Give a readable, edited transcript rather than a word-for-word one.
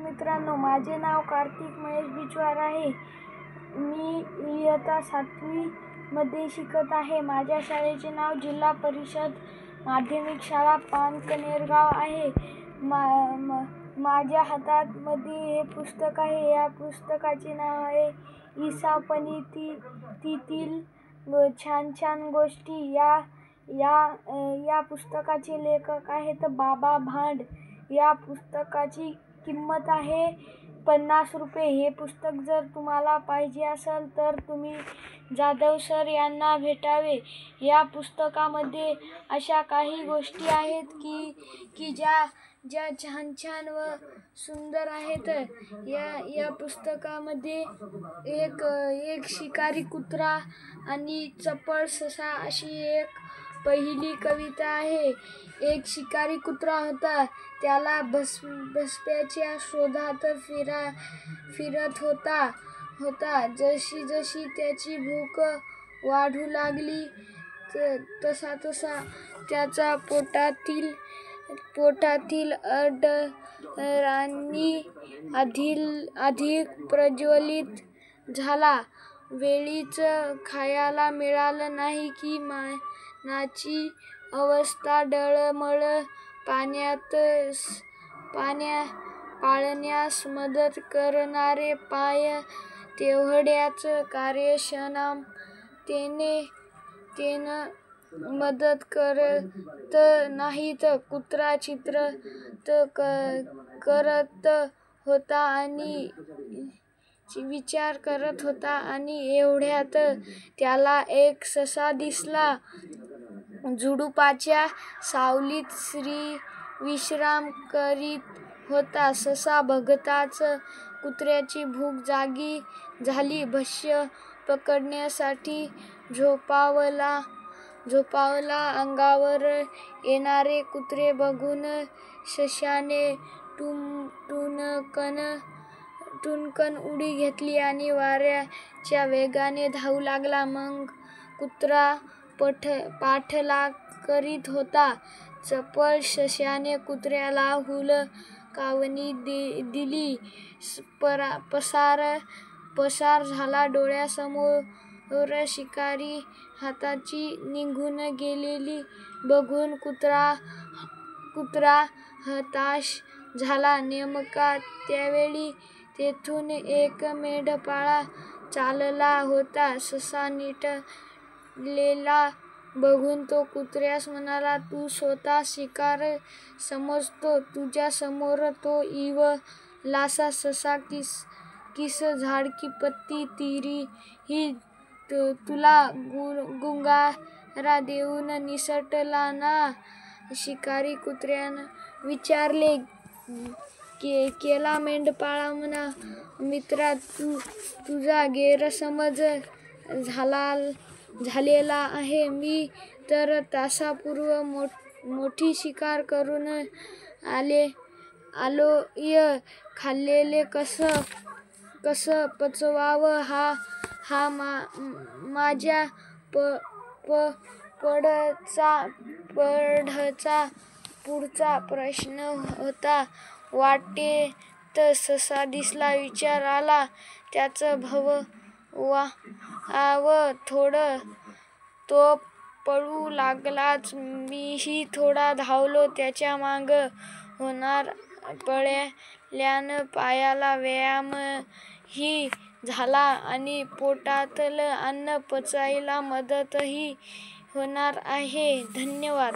मित्रांनो, माझे नाव कार्तिक महेश बिचवार आहे. मी इयत्ता 7वी मध्ये शिकत आहे. माझ्या शाळेचे नाव जिल्हा परिषद माध्यमिक शाळा पानकनेरगाव आहे. माझ्या हातात मध्ये हे पुस्तक आहे. या पुस्तकाचे नाव आहे इसापनीतीतील छान छान गोष्टी. या पुस्तकाचे लेखक आहेत बाबा भांड. या पुस्तकाची किंमत आहे 50 रुपये. हे पुस्तक जर तुम्हाला पाहिजे असेल तर तुम्ही जाधव सर यांना भेटावे. या पुस्तकामध्ये अशा काही गोष्टी आहेत की ज्या छान छान व सुंदर आहेत. या पुस्तकामध्ये एक शिकारी कुत्रा आणि चपळ ससा अशी एक पहिली कविता आहे. एक शिकारी कुत्रा होता. त्याला भस्म्याच्या शोधात फिरत होता. जशी जशी त्याची भूक वाढू लागली तसा त्याच्या पोटातील अडरांनी अधिक प्रज्वलित झाला. वेळीच खायला मिळालं नाही की मनाची अवस्था डळमळ. पाळण्यास मदत करणारे पाय तेवढ्याच कार्यक्षमतेने मदत करत नाहीत. कुत्रा चिंतित करत होता आणि विचार करत होता आणि एवढ्यात त्याला एक ससा दिसला. झुडुपाच्या सावलीत विश्राम करीत होता. ससा बघताच कुत्र्याची भूक जागी झाली. भक्ष्य पकडण्यासाठी झोपावला. अंगावर येणारे कुत्रे बघून सश्याने टुणकन उडी घेतली आणि वाऱ्याच्या वेगाने धावू लागला. मग कुत्रा पाठलाग करीत होता. चपळ सश्याने कुत्र्याला हुलकावणी दिली. पसार झाला. डोळ्यासमोर शिकारी हाताची निघून गेलेली बघून कुत्रा हताश झाला. नेमका त्यावेळी तेथून एक मेंढपाळ चालला होता. ससा निसटलेला बघून तो कुत्र्यास म्हणाला, तू स्वतः शिकार समजतो. तुझ्यासमोर तो इवलासा ससा किस झाड की पत्ती तेरी ही तुला गुंगारा देऊन निसटला ना? शिकारी कुत्र्यानं विचारले. केला. मेंढपाळ म्हणाला, मित्रा, तुझा गैरसमज झालेला आहे. मी तर तासापूर्वी मोठी शिकार करून आलोय. खाल्लेले कसं पचवावं हा माझ्या पुढचा प्रश्न होता. वाटेत ससा दिसला. विचार आला. त्याचं भरवावं थोडं. तो पळू लागलाच. मीही थोडा धावलो त्याच्या मागं. होणार पळाल्यानं पायाला व्यायामही झाला आणि पोटातलं अन्न पचायला मदतही होणार आहे. धन्यवाद.